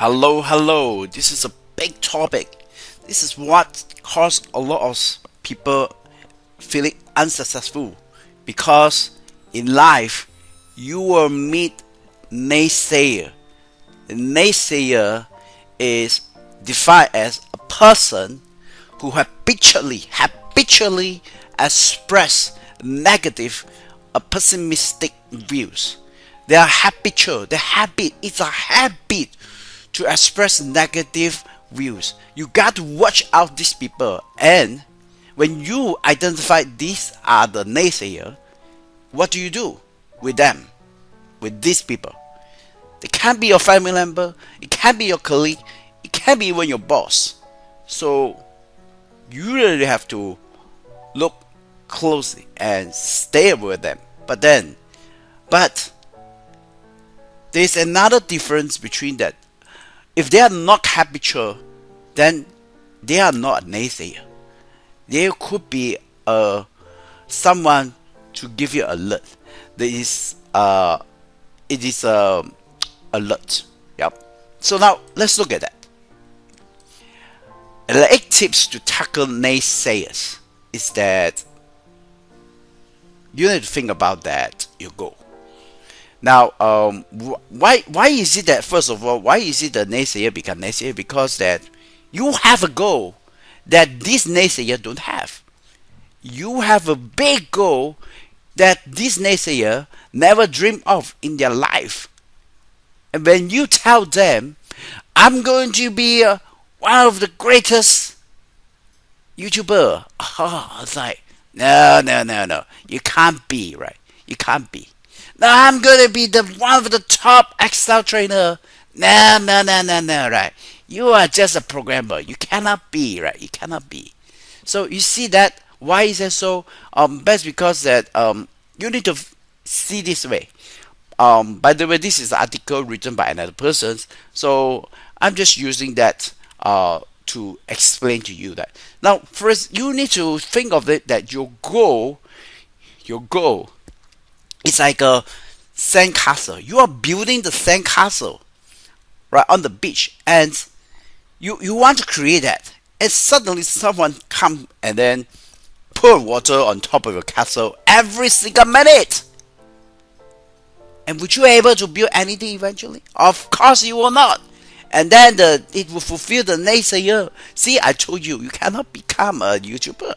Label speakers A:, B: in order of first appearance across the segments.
A: Hello. This is a big topic. This is what caused a lot of people feeling unsuccessful because in life you will meet naysayer. A naysayer is defined as a person who habitually express negative or pessimistic views. They are habitual. It's a habit to express negative views. You got to watch out these people. And when you identify these are the naysayer, what do you do with them, with these people? They can be your family member, it can be your colleague, it can be even your boss. So you really have to look closely and stay with them. But there's another difference between that. If they are not habitual, then they are not a naysayer. There could be someone to give you alert. There is it is alert. Yep. So now let's look at that. The 8 tips to tackle naysayers is that you need to think about that your goal. Now, why is it that, first of all, why is it the naysayer become naysayer? Because that you have a goal that this naysayer don't have. You have a big goal that this naysayer never dreamed of in their life. And when you tell them, I'm going to be one of the greatest YouTuber, it's like, no, you can't be, right? You can't be. Now I'm gonna be the one of the top Excel trainer. No, right? You are just a programmer. You cannot be, right? You cannot be. So you see that why is that so? That's because that you need to see this way. By the way, this is an article written by another person, so I'm just using that to explain to you that. Now, first, you need to think of it that your goal is like a sandcastle. You are building the sandcastle right on the beach, and you want to create that, and suddenly someone come and then pour water on top of your castle every single minute. And would you be able to build anything eventually? Of course you will not. And then it will fulfill the naysayer. See, I told you, you cannot become a YouTuber.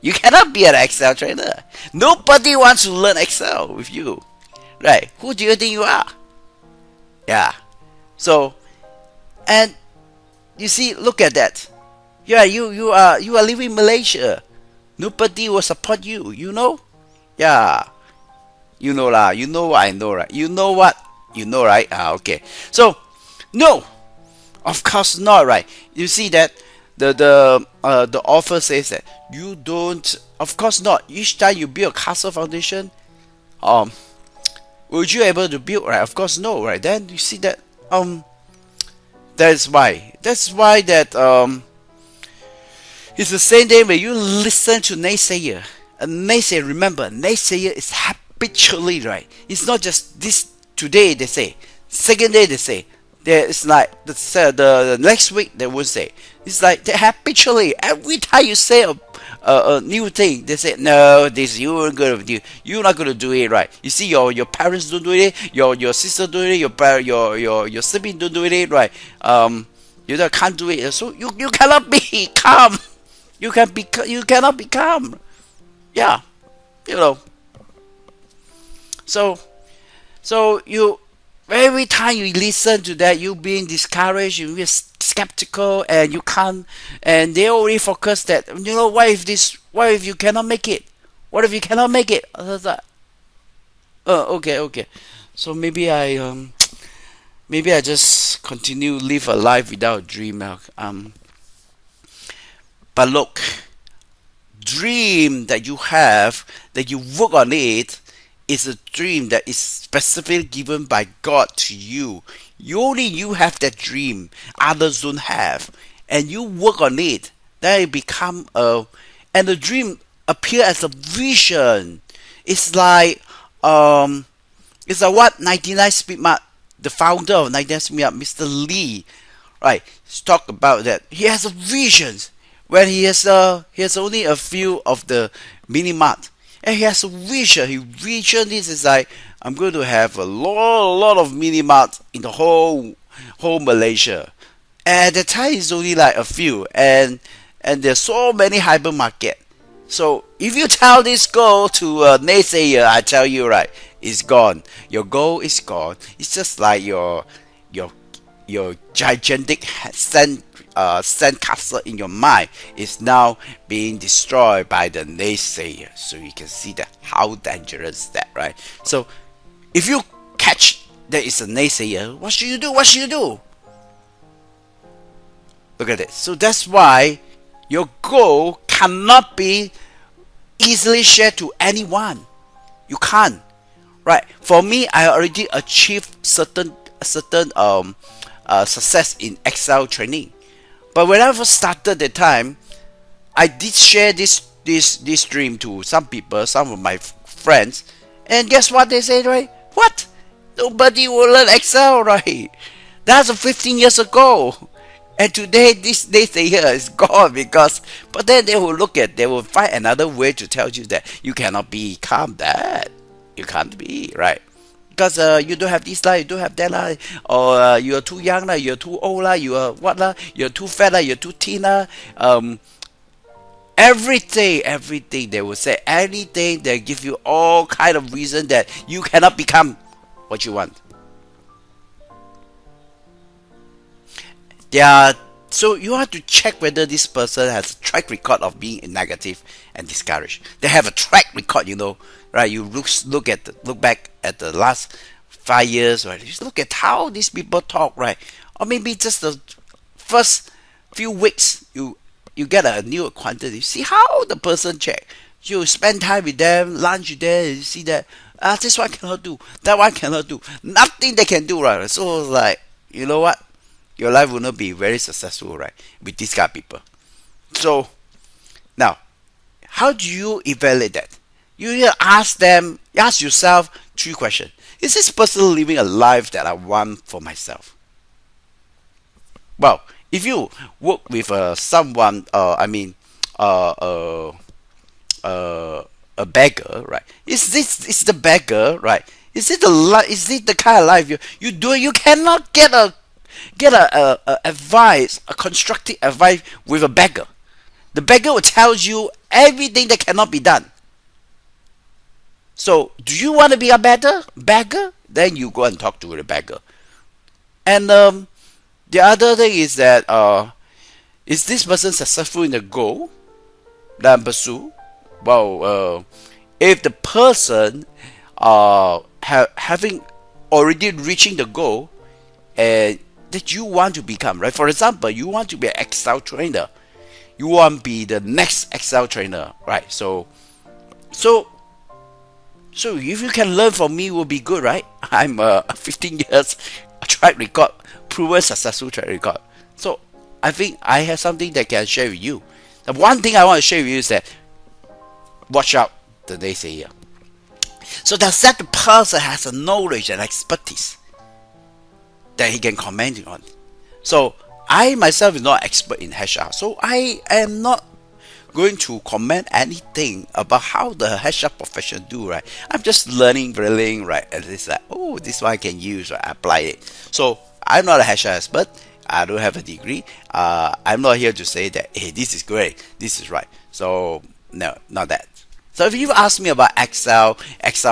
A: You cannot be an Excel trainer. Nobody wants to learn Excel with you. Right? Who do you think you are? Yeah. So, and you see, look at that. Yeah, you are living in Malaysia. Nobody will support you, you know? Yeah. You know lah. You know what I know, right? You know what? You know, right? Okay. So, no. Of course not, right? You see that the author says that you don't. Of course not. Each time you build a castle foundation, would you able to build, right? Of course no, right? Then you see that that's why that it's the same day when you listen to naysayer. A naysayer, remember, naysayer is habitually, right? It's not just this today they say, second day they say. It's like the next week they will say. It's like they habitually every time you say a new thing, they say no, this you're not gonna do it, right? You see your parents don't do it, your sister do it, your sibling don't do it, right? You can't do it, so you cannot become. You cannot become. Yeah, you know. So you. Every time you listen to that, you being discouraged, you be skeptical, and you can't. And they already focus that. What if you cannot make it? What if you cannot make it? I was like, oh, okay. So maybe I just continue live a life without a dream. But look, dream that you have, that you work on it, is a dream that is specifically given by God to you. Only you have that dream, others don't have, and you work on it. Then it become and the dream appear as a vision. It's like what 99 Speed Mark the founder of Naysayer, Mr. Lee, right, talk about that he has a vision when he has only a few of the mini mart, and he has a vision. He vision this is like, I'm going to have a lot of mini mart in the whole Malaysia. And at the time it's only like a few, and there's so many hypermarket. So if you tell this goal to a naysayer, I tell you, right, it's gone. Your goal is gone. It's just like your your gigantic sandcastle in your mind is now being destroyed by the naysayer. So you can see that how dangerous that, right? So if you catch there is a naysayer, what should you do? What should you do? Look at it. So that's why your goal cannot be easily shared to anyone. You can't, right? For me, I already achieved certain success in Excel training. But when I first started the time, I did share this dream to some people, some of my friends, and guess what they said, right? What? Nobody will learn Excel, right? That's 15 years ago. And today, this naysayer is gone because, but then they will find another way to tell you that you cannot become that. You can't be, right? Because you don't have this lah, you don't have that lah, or you are too young lah, you're too old lah, you are what lah, you're too fat lah, you're too thin lah. Everything they will say, anything they give you all kind of reason that you cannot become what you want. So you have to check whether this person has a track record of being negative and discouraged. They have a track record, right? You look back at the last 5 years, right? Just look at how these people talk, right? Or maybe just the first few weeks, you get a new acquaintance. You see how the person check. You spend time with them, lunch with them, and you see that this one cannot do, that one cannot do, nothing they can do, right? So like, you know what? Your life will not be very successful, right, with these kind of people. So now, how do you evaluate that? You ask yourself 3 questions. Is this person living a life that I want for myself? Well, if you work with someone, a beggar, right? Is the beggar, right? Is it the kind of life you do? You cannot get a advice, a constructive advice with a beggar. The beggar will tell you everything that cannot be done. So, do you want to be a beggar? Then you go and talk to the beggar. And the other thing is that is this person successful in the goal that I pursue? Well, if the person having already reaching the goal that you want to become, right? For example, you want to be an Excel trainer. You want to be the next Excel trainer, right? So if you can learn from me, will be good, right? I'm 15 years track record, proven successful track record. So I think I have something that I can share with you. The one thing I want to share with you is that watch out the naysayer. So does that the person has a knowledge and expertise that he can comment on? So I myself is not an expert in HR, so I am not going to comment anything about how the HR profession do, right? I'm just learning, right? And it's like, oh, this one I can use, right? I apply it. So I'm not a HR expert. I don't have a degree. I'm not here to say that, hey, this is great, this is right. So no, not that. So if you ask me about Excel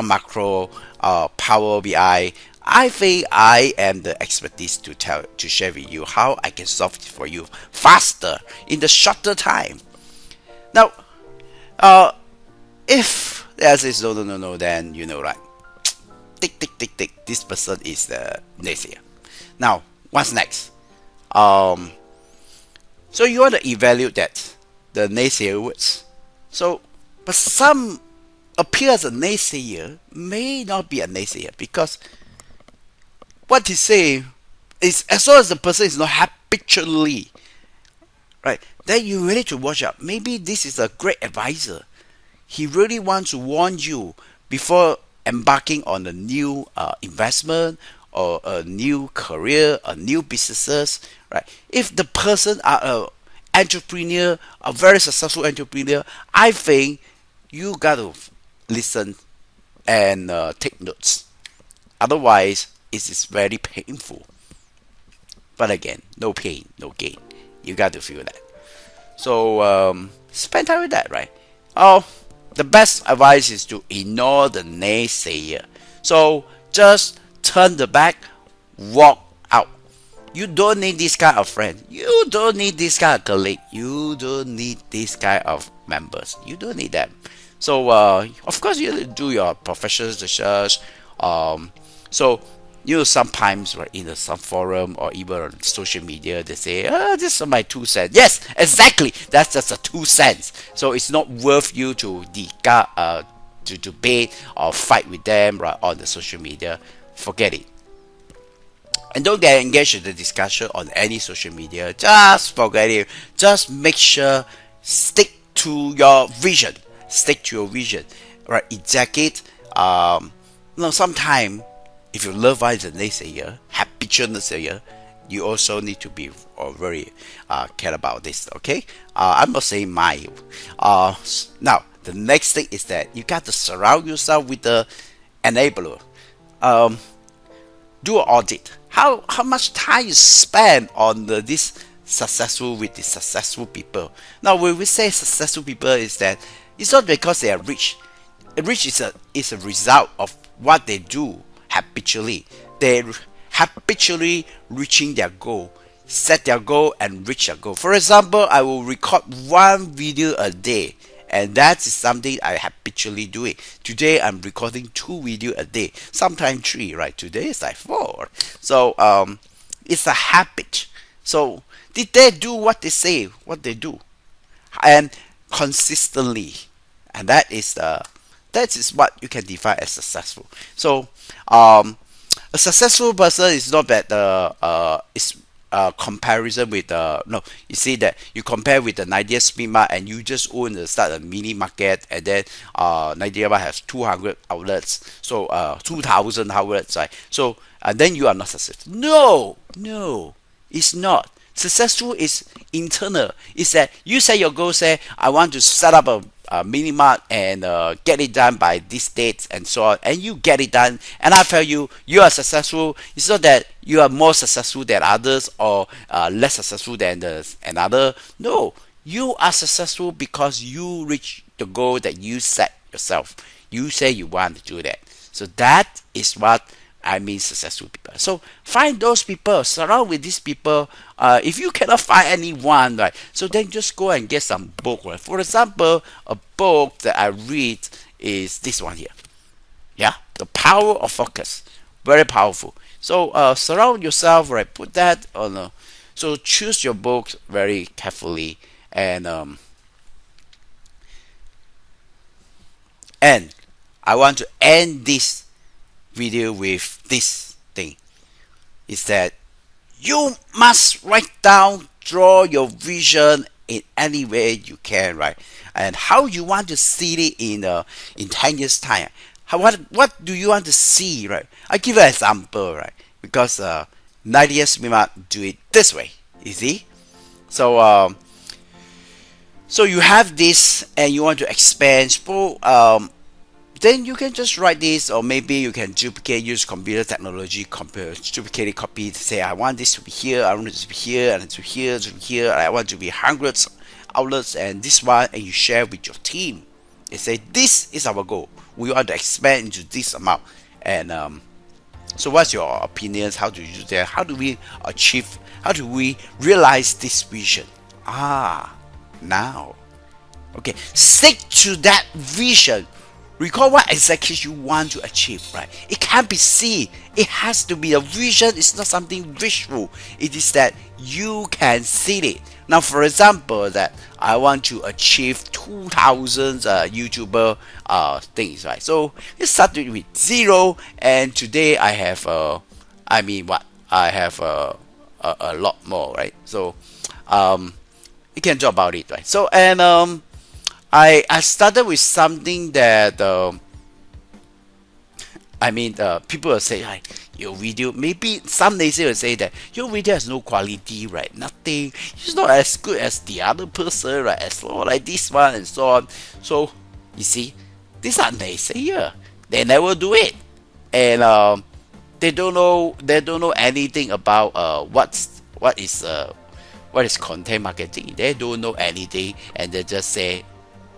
A: macro, Power BI, I think I am the expertise to share with you how I can solve it for you faster in the shorter time. Now, if there is no, then you know, right? Tick. This person is the naysayer. Now, what's next? So you want to evaluate that the naysayer words. So, but some appear as a naysayer may not be a naysayer because what he say is, as long as the person is not habitually, right, then you really need to watch out. Maybe this is a great advisor. He really wants to warn you before embarking on a new investment or a new career, a new businesses, right? If the person are a entrepreneur, a very successful entrepreneur, I think you got to listen and take notes. Otherwise, it is very painful. But again, no pain, no gain. You got to feel that. So spend time with that, right? Oh, the best advice is to ignore the naysayer. So just turn the back, walk out. You don't need this kind of friend. You don't need this kind of colleague. You don't need this kind of members. You don't need them. So of course you do your professional research. So sometimes right in some forum or even on social media they say, this is my 2 cents. Yes, exactly. That's just a 2 cents. So it's not worth you to to debate or fight with them right on the social media. Forget it. And don't get engaged in the discussion on any social media. Just forget it. Just make sure stick to your vision. Stick to your vision. Right? Execute. Sometimes if your loved one is a naysayer, habitual naysayer, you also need to be very care about this. Okay? I'm not saying my. Now the next thing is that you got to surround yourself with the enabler. Um, do an audit. How much time you spend on this successful with the successful people. Now when we say successful people is that it's not because they are rich. Rich is a result of what they do habitually. They habitually reaching their goal, set their goal and reach their goal. For example, I will record one video a day, and that is something I habitually do it. Today I'm recording 2 videos a day, sometimes 3. Right? Today is like 4. So it's a habit. So did they do what they say, what they do, and consistently, and that is what you can define as successful. So a successful person is not that is comparison with no, you see that you compare with the Naysayer Smart and you just own start a mini market, and then Naysayer has 200 outlets, so 2000 outlets, right? So and then you are not successful. No, it's not. Successful is internal. It's that you say your goal, say I want to set up a mini mart and get it done by this date and so on, and you get it done, and I tell you you are successful. It's not that you are more successful than others or less successful than another. No, you are successful because you reach the goal that you set yourself. You say you want to do that. So that is what I mean successful people. So find those people, surround with these people. If you cannot find anyone, right, so then just go and get some book. Right? For example, a book that I read is this one here. Yeah, The Power of Focus. Very powerful. So surround yourself, right? Put that on. So choose your books very carefully, and I want to end this video with this thing, is that you must write down, draw your vision in any way you can, right? And how you want to see it in 10 years time. What do you want to see, right? I give an example, right? Because Naysayer Smart do it this way, you see. So so you have this and you want to expand. Then you can just write this, or maybe you can use computer technology, duplicate it, copy it, say I want this to be here, I want it to be here, and to here, to here, I want to be hundreds outlets, and this one, and you share with your team. They say this is our goal. We want to expand into this amount, and so what's your opinions? How do you do that? How do we achieve? How do we realize this vision? Now, okay, stick to that vision. Recall what exactly you want to achieve, right? It can't be seen. It has to be a vision. It's not something visual. It is that you can see it. Now, for example, that I want to achieve 2,000 YouTuber things, right? So it started with 0, and today I have I have a lot more, right? So you can talk about it, right? So and I started with something that I mean, people will say, like, your video, maybe some naysayers will say that your video has no quality, right? Nothing. It's not as good as the other person, right? As well, like this one and so on. So, you see, these are naysayers. They never do it. And they don't know anything about what is content marketing. They don't know anything, and they just say,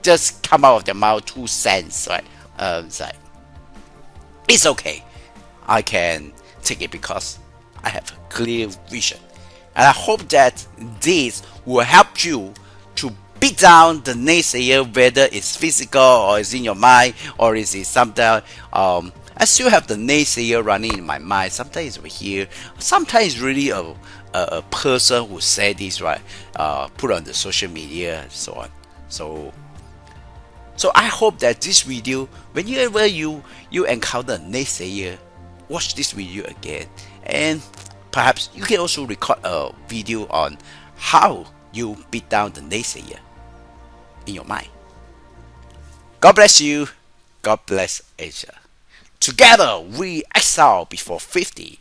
A: just come out of their mouth 2 cents, right? It's like, it's okay. I can take it because I have a clear vision. And I hope that this will help you to beat down the naysayer, whether it's physical or it's in your mind or is it something. I still have the naysayer running in my mind. Sometimes over here, sometimes really a person who said this, right? Put on the social media and so on. So I hope that this video, whenever you encounter a naysayer, watch this video again, and perhaps you can also record a video on how you beat down the naysayer in your mind. God bless you. God bless Asia. Together we excel before 50.